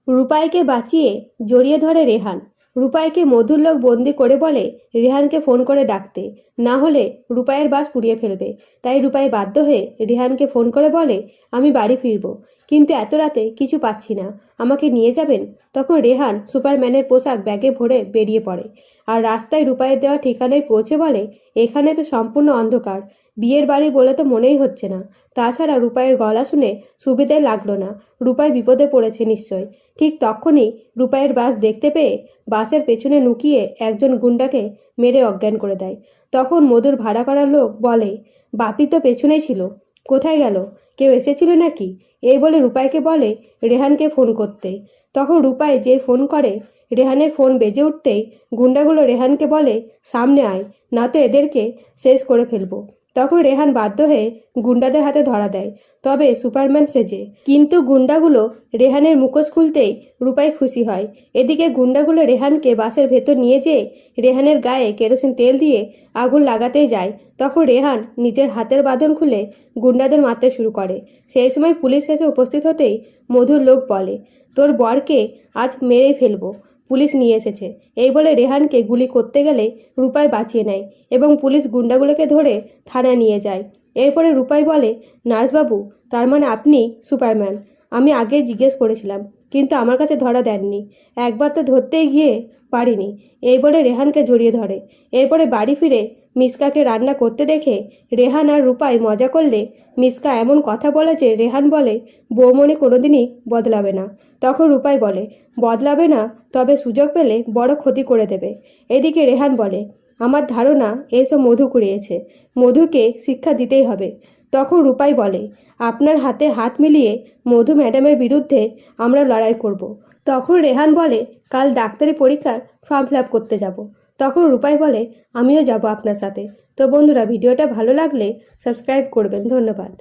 রূপাইকে বাঁচিয়ে জড়িয়ে ধরে রেহান। রূপাইকে মধুর লোক বন্দি করে বলে রেহানকে ফোন করে ডাকতে, না হলে রূপাইয়ের বাস পুড়িয়ে ফেলবে। তাই রূপাই বাধ্য হয়ে রেহানকে ফোন করে বলে, আমি বাড়ি ফিরবো, কিন্তু এত রাতে কিছু পাচ্ছি না, আমাকে নিয়ে যাবেন? তখন রেহান সুপারম্যানের পোশাক ব্যাগে ভরে বেরিয়ে পড়ে, আর রাস্তায় রূপাইয়ের দেওয়া ঠিকানায় পৌঁছে বলে, এখানে তো সম্পূর্ণ অন্ধকার, বিয়ের বাড়ি বলে তো মনেই হচ্ছে না। তাছাড়া রূপাইয়ের গলা শুনে সুবিধে লাগলো না, রূপাই বিপদে পড়েছে নিশ্চয়। ঠিক তখনই রূপাইয়ের বাস দেখতে পেয়ে বাসের পেছনে লুকিয়ে একজন গুন্ডাকে মেরে অজ্ঞান করে দেয়। তখন মধুর ভাড়া করা লোক বলে, বাপি তো পেছনেই ছিল, কোথায় গেল? কেউ এসেছিল নাকি? এই বলে রূপাইকে বলে রেহানকে ফোন করতে। তখন রূপাই যে ফোন করে, রেহানের ফোন বেজে উঠতেই গুন্ডাগুলো রেহানকে বলে, সামনে আয়, না তো এদেরকে শেষ করে ফেলবো। তখন রেহান বাধ্য হয়ে গুন্ডাদের হাতে ধরা দেয়, তবে সুপারম্যান সেজে। কিন্তু গুন্ডাগুলো রেহানের মুখোশ খুলতেই রূপাই খুশি হয়। এদিকে গুন্ডাগুলো রেহানকে বাসের ভেতর নিয়ে যেয়ে রেহানের গায়ে কেরোসিন তেল দিয়ে আগুন লাগাতেই যায়। তখন রেহান নিজের হাতের বাঁধন খুলে গুন্ডাদের মারতে শুরু করে। সেই সময় পুলিশ এসে উপস্থিত হতেই মধুর লোক বলে, তোর বরকে আজ মেরেই ফেলবো, পুলিশ নিয়ে এসেছে। এই বলে রেহানকে গুলি করতে গেলে রূপাই বাঁচিয়ে নেয় এবং পুলিশ গুন্ডাগুলোকে ধরে থানায় নিয়ে যায়। এরপরে রূপাই বলে, নার্সবাবু, তার মানে আপনি সুপারম্যান? আমি আগে জিজ্ঞেস করেছিলাম, কিন্তু আমার কাছে ধরা দেননি, একবার তো ধরতেই গিয়ে পারিনি। এই বলে রেহানকে জড়িয়ে ধরে। এরপরে বাড়ি ফিরে মিসকাকে রান্না করতে দেখে রেহান আর রূপাই মজা করলে মিসকা এমন কথা বলে যে রেহান বলে, বৌমনি কোনোদিনই বদলাবে না। তখন রূপাই বলে, বদলাবে না, তবে সুযোগ পেলে বড় ক্ষতি করে দেবে। এদিকে রেহান বলে, আমার ধারণা এসব মধু কুড়িয়েছে, মধুকে শিক্ষা দিতেই হবে। তখন রূপাই বলে, আপনার হাতে হাত মিলিয়ে মধু ম্যাডামের বিরুদ্ধে আমরা লড়াই করব। তখন রেহান বলে, কাল ডাক্তারি পরীক্ষার ফর্ম ফিল আপ করতে যাব। তখন রূপাই বলে, আমিও যাব আপনার সাথে। তো বন্ধুরা, ভিডিওটা ভালো লাগলে সাবস্ক্রাইব করবেন। ধন্যবাদ।